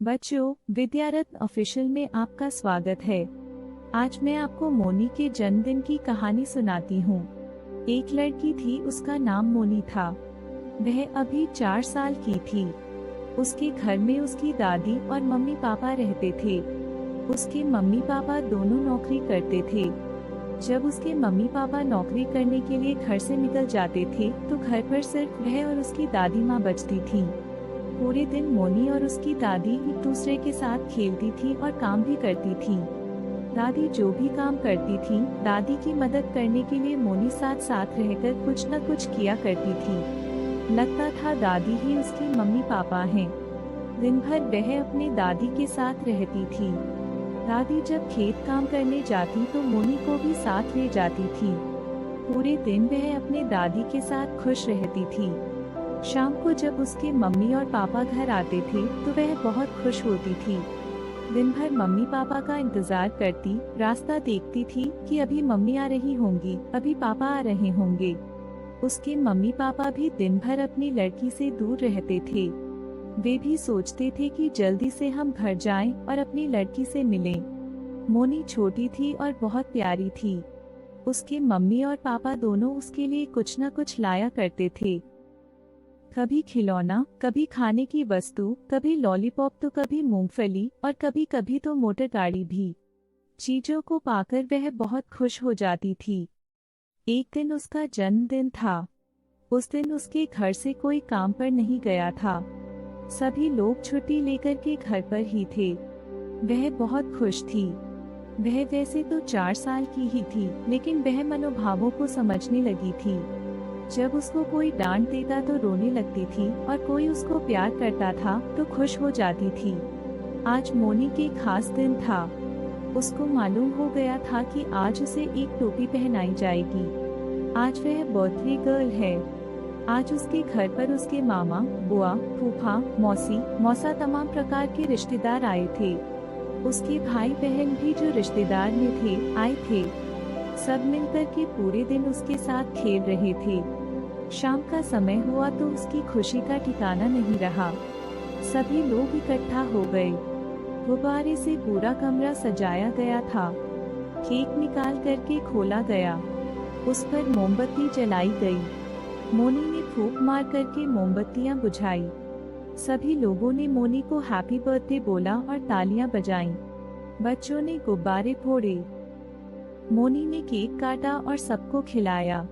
बच्चों, विद्यारत्न ऑफिशियल में आपका स्वागत है। आज मैं आपको मोनी के जन्मदिन की कहानी सुनाती हूँ। एक लड़की थी, उसका नाम मोनी था। वह अभी 4 साल की थी। उसके घर में उसकी दादी और मम्मी पापा रहते थे। उसके मम्मी पापा दोनों नौकरी करते थे। जब उसके मम्मी पापा नौकरी करने के लिए घर से निकल जाते थे तो घर पर सिर्फ वह और उसकी दादी माँ बचती थी। पूरे दिन मोनी और उसकी दादी एक दूसरे के साथ खेलती थी और काम भी करती थी। दादी जो भी काम करती थी, दादी की मदद करने के लिए मोनी साथ साथ रहकर कुछ न कुछ किया करती थी। लगता था दादी ही उसकी मम्मी पापा हैं। दिन भर वह अपने दादी के साथ रहती थी। दादी जब खेत काम करने जाती तो मोनी को भी साथ ले जाती थी। पूरे दिन वह अपने दादी के साथ खुश रहती थी। शाम को जब उसके मम्मी और पापा घर आते थे तो वह बहुत खुश होती थी। दिन भर मम्मी पापा का इंतजार करती, रास्ता देखती थी कि अभी मम्मी आ रही होंगी, अभी पापा आ रहे होंगे। उसके मम्मी पापा भी दिन भर अपनी लड़की से दूर रहते थे। वे भी सोचते थे कि जल्दी से हम घर जाएं और अपनी लड़की से मिलें। मोनी छोटी थी और बहुत प्यारी थी। उसके मम्मी और पापा दोनों उसके लिए कुछ न कुछ लाया करते थे। कभी खिलौना, कभी खाने की वस्तु, कभी लॉलीपॉप तो कभी मूंगफली और कभी कभी तो मोटर गाड़ी भी। चीजों को पाकर वह बहुत खुश हो जाती थी। एक दिन उसका जन्मदिन था। उस दिन उसके घर से कोई काम पर नहीं गया था। सभी लोग छुट्टी लेकर के घर पर ही थे। वह बहुत खुश थी। वह वैसे तो 4 साल की ही थी, लेकिन वह मनोभावों को समझने लगी थी। जब उसको कोई डांट देता तो रोने लगती थी और कोई उसको प्यार करता था तो खुश हो जाती थी। आज मोनी के खास दिन था। उसको मालूम हो गया था कि आज उसे एक टोपी पहनाई जाएगी। आज वह बर्थडे गर्ल है। आज उसके घर पर उसके मामा, बुआ, फूफा, मौसी, मौसा तमाम प्रकार के रिश्तेदार आए थे। उसके भाई बहन भी जो रिश्तेदार में थे आए थे। सब मिलकर के पूरे दिन उसके साथ खेल रहे थे। शाम का समय हुआ तो उसकी खुशी का ठिकाना नहीं रहा। सभी लोग इकट्ठा हो गए। गुब्बारे से पूरा कमरा सजाया गया था। केक निकाल करके खोला गया। उस पर मोमबत्ती जलाई गई। मोनी ने फूंक मार करके मोमबत्तियां बुझाई। सभी लोगों ने मोनी को हैप्पी बर्थडे बोला और तालियां बजाईं। बच्चों ने गुब्बारे फोड़े। मोनी ने केक काटा और सबको खिलाया।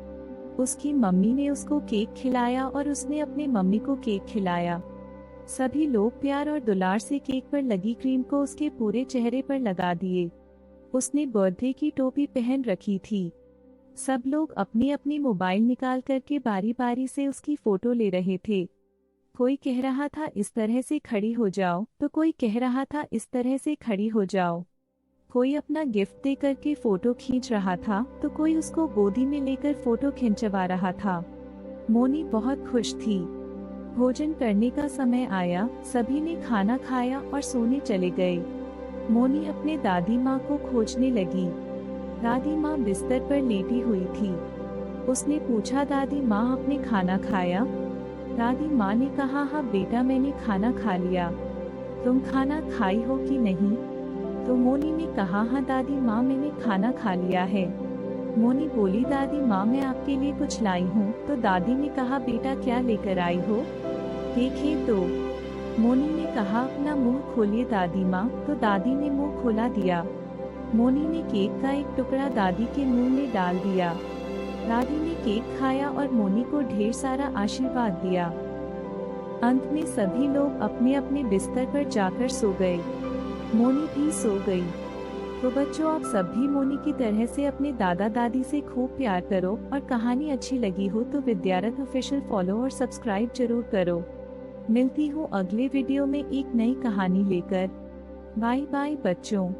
उसकी मम्मी ने उसको केक खिलाया और उसने अपने मम्मी को केक खिलाया। सभी लोग प्यार और दुलार से केक पर लगी क्रीम को उसके पूरे चेहरे पर लगा दिए। उसने बर्थडे की टोपी पहन रखी थी। सब लोग अपनी अपनी मोबाइल निकाल करके बारी बारी से उसकी फोटो ले रहे थे। कोई कह रहा था इस तरह से खड़ी हो जाओ, तो कोई कह रहा था इस तरह से खड़ी हो जाओ। कोई अपना गिफ्ट दे करके फोटो खींच रहा था तो कोई उसको गोदी में लेकर फोटो खिंचवा रहा था। मोनी बहुत खुश थी। भोजन करने का समय आया। सभी ने खाना खाया और सोने चले गए। मोनी अपने दादी माँ को खोजने लगी। दादी माँ बिस्तर पर लेटी हुई थी। उसने पूछा, दादी माँ आपने खाना खाया? दादी माँ ने कहा, हाँ बेटा मैंने खाना खा लिया। तुम खाना खाई हो कि नहीं? तो मोनी ने कहा, हाँ दादी माँ मैंने खाना खा लिया है। मोनी बोली, दादी माँ मैं आपके लिए कुछ लाई हूँ। तो दादी ने कहा, बेटा क्या लेकर आई हो, देखिए तो। मोनी ने कहा, अपना मुंह खोलिए दादी माँ। तो दादी ने मुंह खोला दिया। मोनी ने केक का एक टुकड़ा दादी के मुंह में डाल दिया। दादी ने केक खाया और मोनी को ढेर सारा आशीर्वाद दिया। अंत में सभी लोग अपने अपने बिस्तर पर जाकर सो गए। मोनी भी सो गई। तो बच्चों, आप सब भी मोनी की तरह से अपने दादा दादी से खूब प्यार करो और कहानी अच्छी लगी हो तो विद्यारत्न ऑफिशियल फॉलो और सब्सक्राइब जरूर करो। मिलती हूँ अगले वीडियो में एक नई कहानी लेकर। बाय बाय बच्चों।